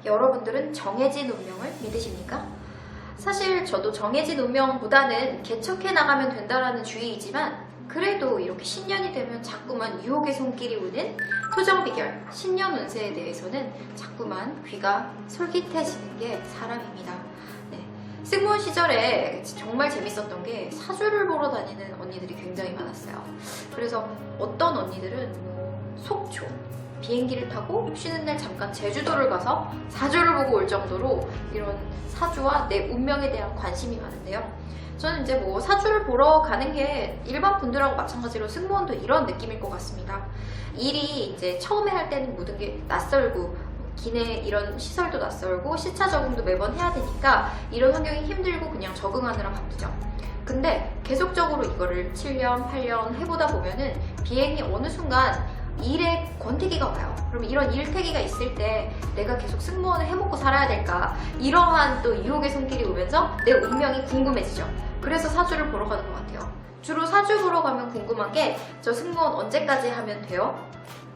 여러분들은 정해진 운명을 믿으십니까? 사실 저도 정해진 운명보다는 개척해 나가면 된다라는 주의이지만 그래도 이렇게 신년이 되면 자꾸만 유혹의 손길이 오는 토정비결, 신년 운세에 대해서는 자꾸만 귀가 솔깃해지는 게 사람입니다. 네. 승무원 시절에 정말 재밌었던 게 사주를 보러 다니는 언니들이 굉장히 많았어요. 그래서 어떤 언니들은 속초, 비행기를 타고 쉬는 날 잠깐 제주도를 가서 사주를 보고 올 정도로 이런 사주와 내 운명에 대한 관심이 많은데요. 저는 이제 사주를 보러 가는 게 일반 분들하고 마찬가지로 승무원도 이런 느낌일 것 같습니다. 일이 이제 처음에 할 때는 모든 게 낯설고 기내 이런 시설도 낯설고 시차 적응도 매번 해야 되니까 이런 환경이 힘들고 그냥 적응하느라 바쁘죠. 근데 계속적으로 이거를 7년, 8년 해보다 보면은 비행이 어느 순간 일의 권태기가 와요. 그럼 이런 일태기가 있을 때 내가 계속 승무원을 해먹고 살아야 될까? 이러한 또 유혹의 손길이 오면서 내 운명이 궁금해지죠. 그래서 사주를 보러 가는 것 같아요. 주로 사주 보러 가면 궁금한 게 저 승무원 언제까지 하면 돼요?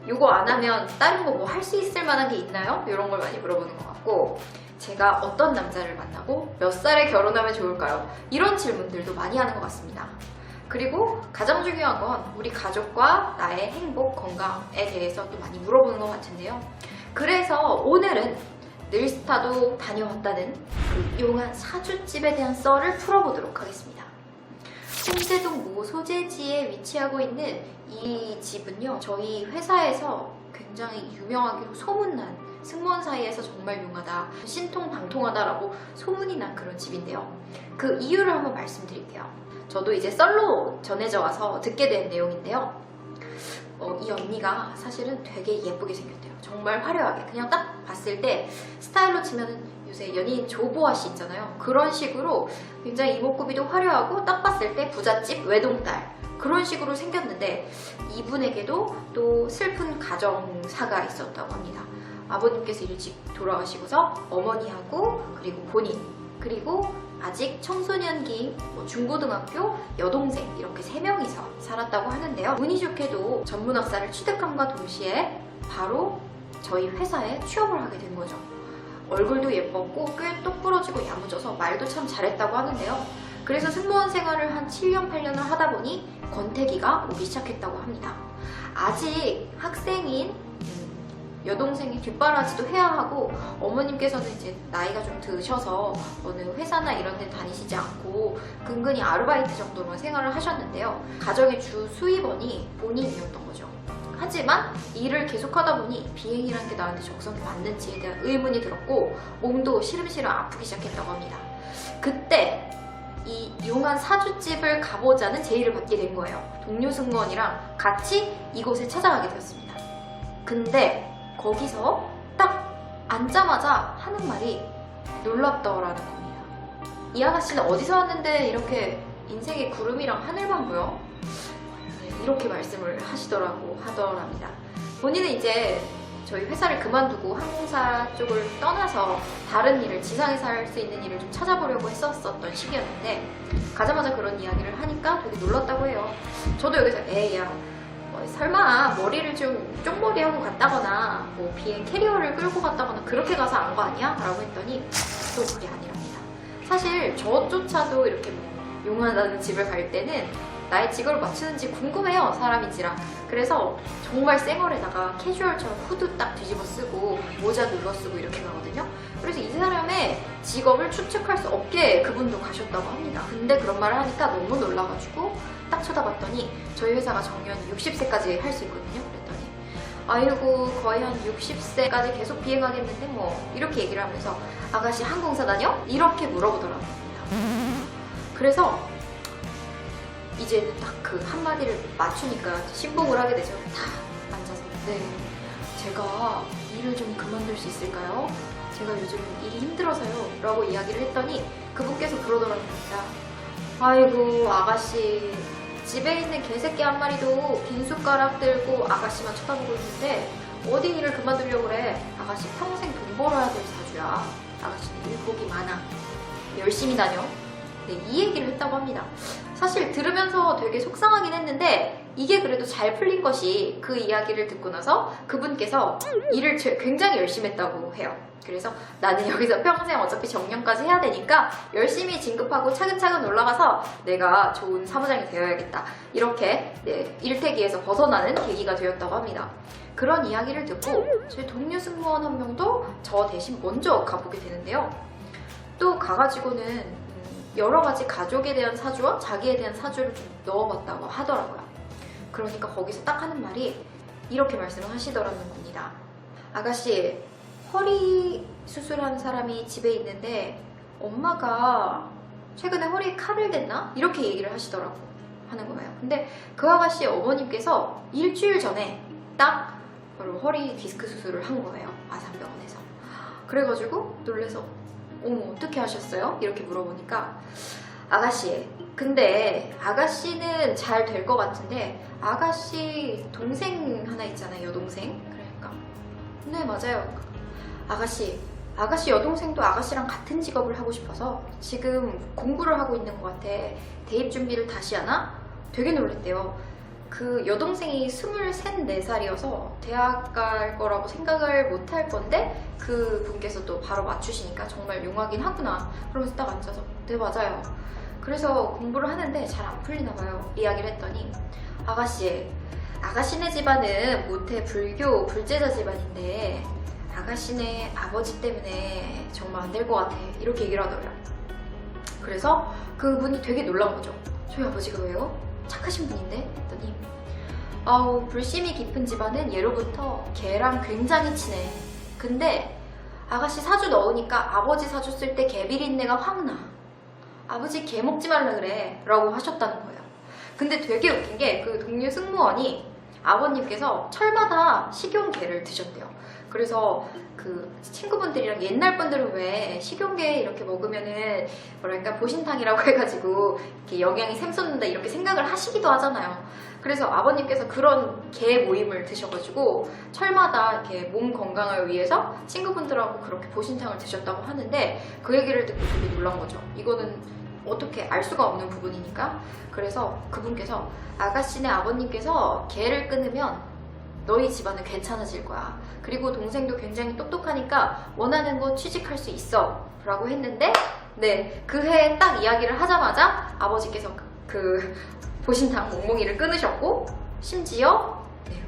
이거 안 하면 다른 거 할 수 있을 만한 게 있나요? 이런 걸 많이 물어보는 것 같고 제가 어떤 남자를 만나고 몇 살에 결혼하면 좋을까요? 이런 질문들도 많이 하는 것 같습니다. 그리고 가장 중요한 건 우리 가족과 나의 행복, 건강에 대해서 또 많이 물어보는 것 같은데요. 그래서 오늘은 늘스타도 다녀왔다는 그 용한 사주집에 대한 썰을 풀어보도록 하겠습니다. 홍제동 모 소재지에 위치하고 있는 이 집은요, 저희 회사에서 굉장히 유명하기로 소문난, 승무원 사이에서 정말 용하다, 신통방통하다라고 소문이 난 그런 집인데요. 그 이유를 한번 말씀드릴게요. 저도 이제 썰로 전해져 와서 듣게 된 내용인데요. 이 언니가 사실은 되게 예쁘게 생겼대요. 정말 화려하게. 그냥 딱 봤을 때 스타일로 치면 요새 연예인 조보아 씨 있잖아요. 그런 식으로 굉장히 이목구비도 화려하고 딱 봤을 때 부잣집 외동딸 그런 식으로 생겼는데 이분에게도 또 슬픈 가정사가 있었다고 합니다. 아버님께서 일찍 돌아가시고서 어머니하고 그리고 본인 그리고 아직 청소년기, 중고등학교, 여동생 이렇게 3명이서 살았다고 하는데요. 운이 좋게도 전문학사를 취득함과 동시에 바로 저희 회사에 취업을 하게 된 거죠. 얼굴도 예뻤고 꽤 똑부러지고 야무져서 말도 참 잘했다고 하는데요. 그래서 승무원 생활을 한 7년, 8년을 하다 보니 권태기가 오기 시작했다고 합니다. 아직 학생인 여동생이 뒷바라지도 해야 하고 어머님께서는 이제 나이가 좀 드셔서 어느 회사나 이런 데 다니시지 않고 근근히 아르바이트 정도로만 생활을 하셨는데요. 가정의 주 수입원이 본인이었던 거죠. 하지만 일을 계속하다 보니 비행이라는 게 나한테 적성이 맞는지에 대한 의문이 들었고 몸도 시름시름 아프기 시작했다고 합니다. 그때 이 용한 사주집을 가보자는 제의를 받게 된 거예요. 동료 승무원이랑 같이 이곳에 찾아가게 되었습니다. 근데 거기서 딱 앉자마자 하는 말이 놀랍더라는 겁니다. 이 아가씨는 어디서 왔는데 이렇게 인생의 구름이랑 하늘만 보여? 이렇게 말씀을 하더랍니다. 본인은 이제 저희 회사를 그만두고 항공사 쪽을 떠나서 다른 일을, 지상에서 할 수 있는 일을 좀 찾아보려고 했었던 시기였는데 가자마자 그런 이야기를 하니까 되게 놀랐다고 해요. 저도 여기서 에이야 설마 머리를 좀 쪽머리하고 갔다거나 비행 캐리어를 끌고 갔다거나 그렇게 가서 안 거 아니야? 라고 했더니 또 그게 아니랍니다. 사실 저조차도 이렇게 용하다는 집을 갈 때는 나의 직업을 맞추는지 궁금해요, 사람인지라. 그래서 정말 쌩얼에다가 캐주얼처럼 후드 딱 뒤집어 쓰고 모자 눌러 쓰고 이렇게 가거든요. 그래서 이 사람의 직업을 추측할 수 없게 그분도 가셨다고 합니다. 근데 그런 말을 하니까 너무 놀라가지고 딱 쳐다봤더니 저희 회사가 정년 60세까지 할 수 있거든요. 그랬더니 아이고 거의 한 60세까지 계속 비행하겠는데 이렇게 얘기를 하면서 아가씨 항공사 다녀? 이렇게 물어보더라고요. 그래서 이제는 딱 그 한마디를 맞추니까 신봉을 하게 되죠. 다 앉아서 네, 제가 일을 좀 그만둘 수 있을까요? 제가 요즘 일이 힘들어서요 라고 이야기를 했더니 그분께서 그러더랍니다. 아이고 아가씨 집에 있는 개새끼 한 마리도 빈 숟가락 들고 아가씨만 쳐다보고 있는데 어디 일을 그만두려고 그래. 아가씨 평생 돈 벌어야 될 사주야. 아가씨는 일복이 많아. 열심히 다녀. 네, 이 얘기를 했다고 합니다. 사실 들으면서 되게 속상하긴 했는데 이게 그래도 잘 풀린 것이 그 이야기를 듣고 나서 그분께서 일을 굉장히 열심히 했다고 해요. 그래서 나는 여기서 평생 어차피 정년까지 해야 되니까 열심히 진급하고 차근차근 올라가서 내가 좋은 사무장이 되어야겠다. 이렇게 일태기에서 벗어나는 계기가 되었다고 합니다. 그런 이야기를 듣고 제 동료 승무원 한 명도 저 대신 먼저 가보게 되는데요. 또 가가지고는 여러 가지 가족에 대한 사주와 자기에 대한 사주를 좀 넣어봤다고 하더라고요. 그러니까 거기서 딱 하는 말이 이렇게 말씀을 하시더라는 겁니다. 아가씨, 허리 수술한 사람이 집에 있는데 엄마가 최근에 허리에 칼을 댔나? 이렇게 얘기를 하는 거예요. 근데 그 아가씨 어머님께서 일주일 전에 딱 바로 허리 디스크 수술을 한 거예요. 아산병원에서. 그래가지고 놀래서 어머 어떻게 하셨어요? 이렇게 물어보니까 아가씨, 근데 아가씨는 잘 될 것 같은데 아가씨 동생 하나 있잖아요. 여동생. 그러니까 네 맞아요. 아가씨 여동생도 아가씨랑 같은 직업을 하고 싶어서 지금 공부를 하고 있는 것 같아. 대입 준비를 다시 하나? 되게 놀랬대요. 그 여동생이 23, 4살이어서 대학 갈 거라고 생각을 못 할 건데 그 분께서 또 바로 맞추시니까 정말 용하긴 하구나. 그러면서 딱 앉아서 네 맞아요. 그래서 공부를 하는데 잘 안 풀리나 봐요. 이야기를 했더니 아가씨네 집안은 모태 불교 불제자 집안인데 아가씨네 아버지 때문에 정말 안 될 것 같아. 이렇게 얘기를 하더래요. 그래서 그분이 되게 놀란 거죠. 저희 아버지가 왜요? 착하신 분인데? 했더니 불심이 깊은 집안은 예로부터 개랑 굉장히 친해. 근데 아가씨 사주 넣으니까 아버지 사주 쓸 때 개 비린내가 확 나. 아버지 개 먹지 말라 그래 라고 하셨다는 거예요. 근데 되게 웃긴 게 그 동료 승무원이 아버님께서 철마다 식용개를 드셨대요. 그래서 그 친구분들이랑 옛날 분들은 왜 식용개 이렇게 먹으면은 뭐랄까 보신탕이라고 해가지고 이렇게 영양이 샘솟는다 이렇게 생각을 하시기도 하잖아요. 그래서 아버님께서 그런 개 모임을 드셔가지고 철마다 이렇게 몸 건강을 위해서 친구분들하고 그렇게 보신탕을 드셨다고 하는데 그 얘기를 듣고 되게 놀란 거죠. 이거는 어떻게 알 수가 없는 부분이니까. 그래서 그분께서 아가씨네 아버님께서 개를 끊으면 너희 집안은 괜찮아질 거야. 그리고 동생도 굉장히 똑똑하니까 원하는 거 취직할 수 있어 라고 했는데 그 해에 딱 이야기를 하자마자 아버지께서 그 보신탕 몽몽이를 끊으셨고 심지어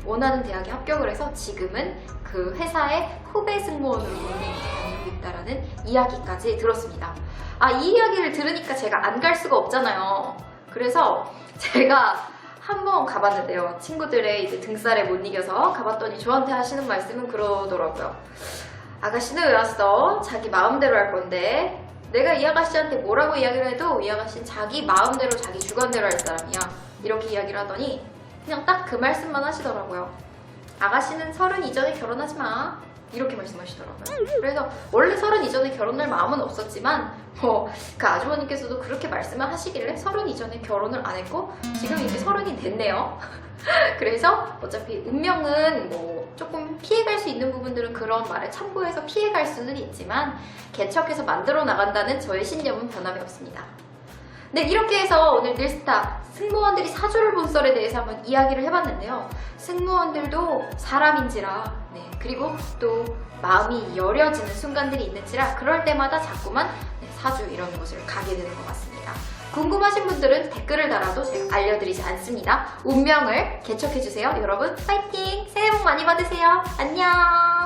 원하는 대학에 합격을 해서 지금은 그 회사의 후배 승무원으로 다니고 있다라는 이야기까지 들었습니다. 이 이야기를 들으니까 제가 안 갈 수가 없잖아요. 그래서 제가 한번 가봤는데요. 친구들의 이제 등살에 못 이겨서 가봤더니 저한테 하시는 말씀은 그러더라고요. 아가씨는 왜 왔어? 자기 마음대로 할 건데 내가 이 아가씨한테 뭐라고 이야기를 해도 이 아가씨는 자기 마음대로 자기 주관대로 할 사람이야. 이렇게 이야기를 하더니 그냥 딱 그 말씀만 하시더라고요. 아가씨는 30 이전에 결혼하지 마. 이렇게 말씀하시더라고요. 그래서 원래 30 이전에 결혼할 마음은 없었지만 그 아주머니께서도 그렇게 말씀을 하시길래 30 이전에 결혼을 안 했고 지금 이제 30이 됐네요. 그래서 어차피 운명은 조금 피해갈 수 있는 부분들은 그런 말을 참고해서 피해갈 수는 있지만 개척해서 만들어 나간다는 저의 신념은 변함이 없습니다. 네, 이렇게 해서 오늘 늘스타 승무원들이 사주를 본 썰에 대해서 한번 이야기를 해봤는데요. 승무원들도 사람인지라 그리고 또 마음이 여려지는 순간들이 있는지라 그럴 때마다 자꾸만 사주 이런 곳을 가게 되는 것 같습니다. 궁금하신 분들은 댓글을 달아도 제가 알려드리지 않습니다. 운명을 개척해주세요. 여러분 파이팅! 새해 복 많이 받으세요. 안녕!